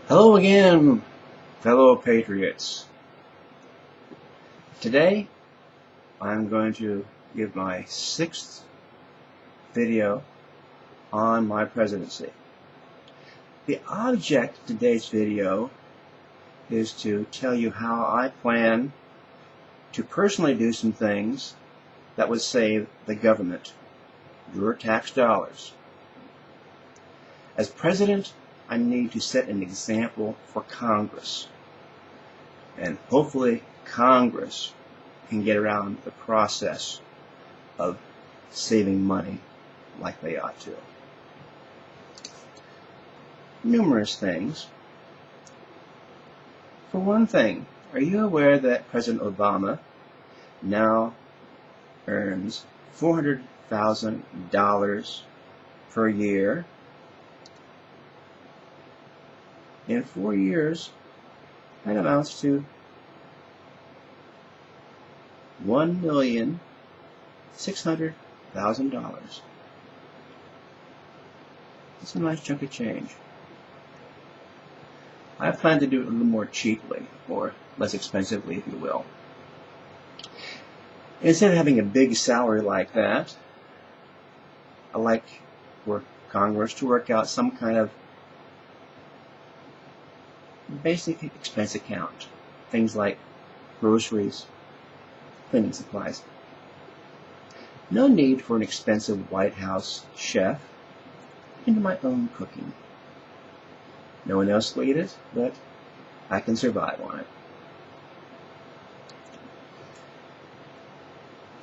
Hello again, fellow patriots. Today, I'm going to give my 6th video on my presidency. The object of today's video is to tell you how I plan to personally do some things that would save the government, your tax dollars. As president, I need to set an example for Congress. And hopefully Congress can get around the process of saving money like they ought to. Numerous things. For one thing, are you aware that President Obama now earns $400,000 per year? In 4 years, that amounts to $1,600,000. That's a nice chunk of change. I plan to do it a little more cheaply, or less expensively, if you will. Instead of having a big salary like that, I like for Congress to work out some kind of basic expense account. Things like groceries, cleaning supplies. No need for an expensive White House chef. Into my own cooking. No one else will eat it, but I can survive on it.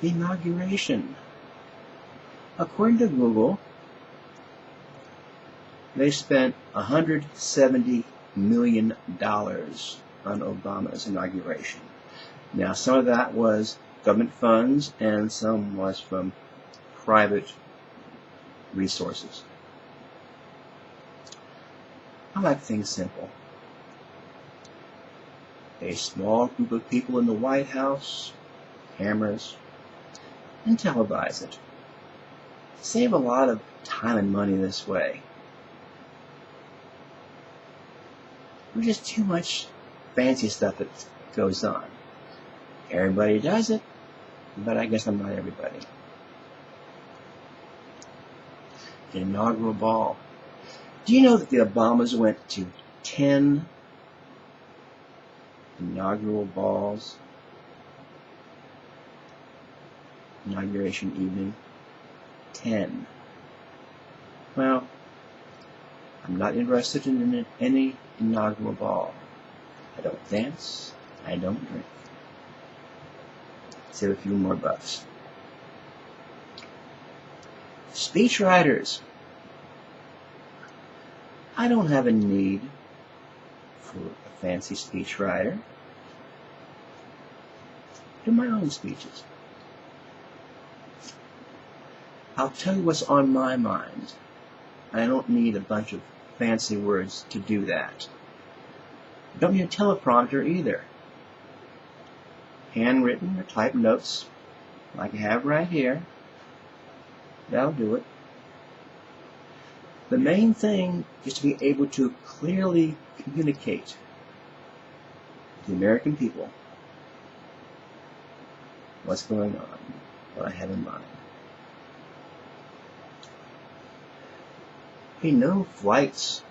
The inauguration. According to Google, they spent $170 million on Obama's inauguration. Now, some of that was government funds and some was from private resources. I like things simple. A small group of people in the White House, cameras, and televise it. Save a lot of time and money this way. There's just too much fancy stuff that goes on. Everybody does it, but I guess I'm not everybody. The inaugural ball. Do you know that the Obamas went to 10 inaugural balls? Inauguration evening. 10. Well, I'm not interested in any inaugural ball. I don't dance. I don't drink. Save a few more bucks. Speech writers. I don't have a need for a fancy speech writer. Do my own speeches. I'll tell you what's on my mind. I don't need a bunch of fancy words to do that. Don't need a teleprompter either. Handwritten or typed notes, like I have right here. That'll do it. The main thing is to be able to clearly communicate to the American people what's going on, what I have in mind. Hey, no flights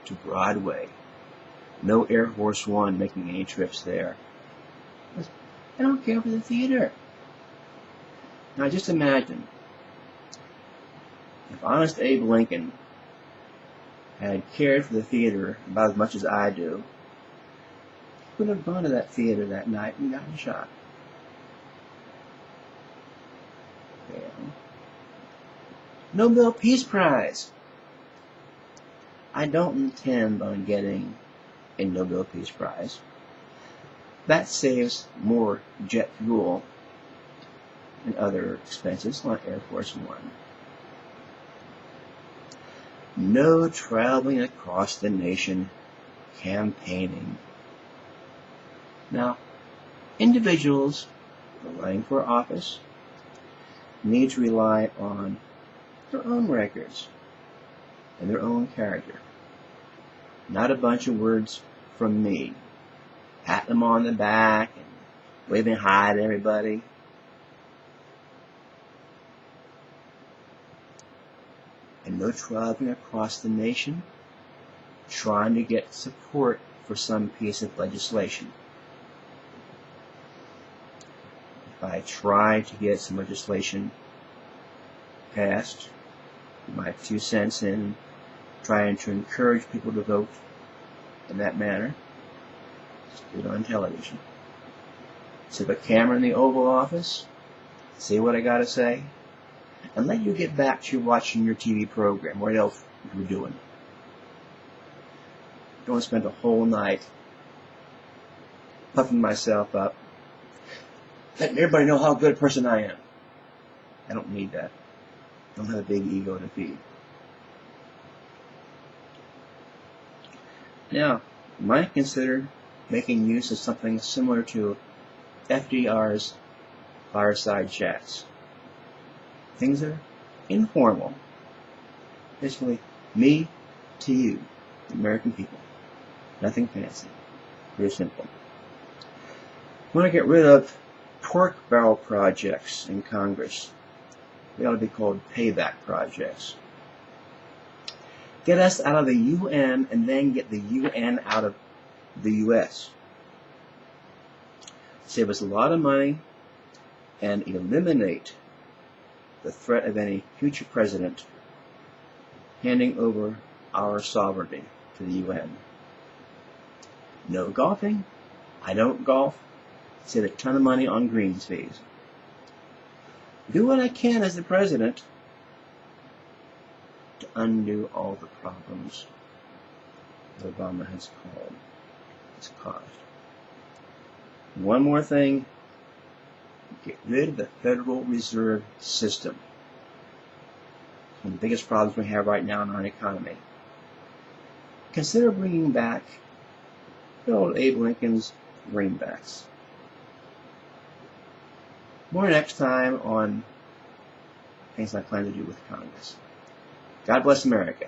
to Broadway. No Air Force One making any trips there. I don't care for the theater. Now just imagine if Honest Abe Lincoln had cared for the theater about as much as I do, he would have gone to that theater that night and gotten shot. Yeah. Nobel Peace Prize. I don't intend on getting a Nobel Peace Prize. That saves more jet fuel and other expenses like Air Force One. No traveling across the nation campaigning. Now, individuals running for office need to rely on their own records and their own character. not a bunch of words from me, patting them on the back and waving hi to everybody. And no traveling across the nation trying to get support for some piece of legislation. If I try to get some legislation passed, my 2 cents in trying to encourage people to vote in that manner, just do it on television. Set a camera in the Oval Office, say what I gotta say, and let you get back to watching your TV program, what else you were doing. Don't spend a whole night puffing myself up, letting everybody know how good a person I am. I don't need that. I don't have a big ego to feed. Now, you might consider making use of something similar to FDR's fireside chats. Things that are informal. Basically, me to you, the American people. Nothing fancy. Very simple. We want to get rid of pork barrel projects in Congress. They ought to be called payback projects. Get us out of the UN and then get the UN out of the US. Save us a lot of money and eliminate the threat of any future president handing over our sovereignty to the UN. No golfing. I don't golf. Save a ton of money on greens fees. Do what I can as the president to undo all the problems that Obama has caused. One more thing. Get rid of the Federal Reserve System. It's one of the biggest problems we have right now in our economy. Consider bringing back the old Abe Lincoln's greenbacks. More next time on things I plan to do with Congress. God bless America.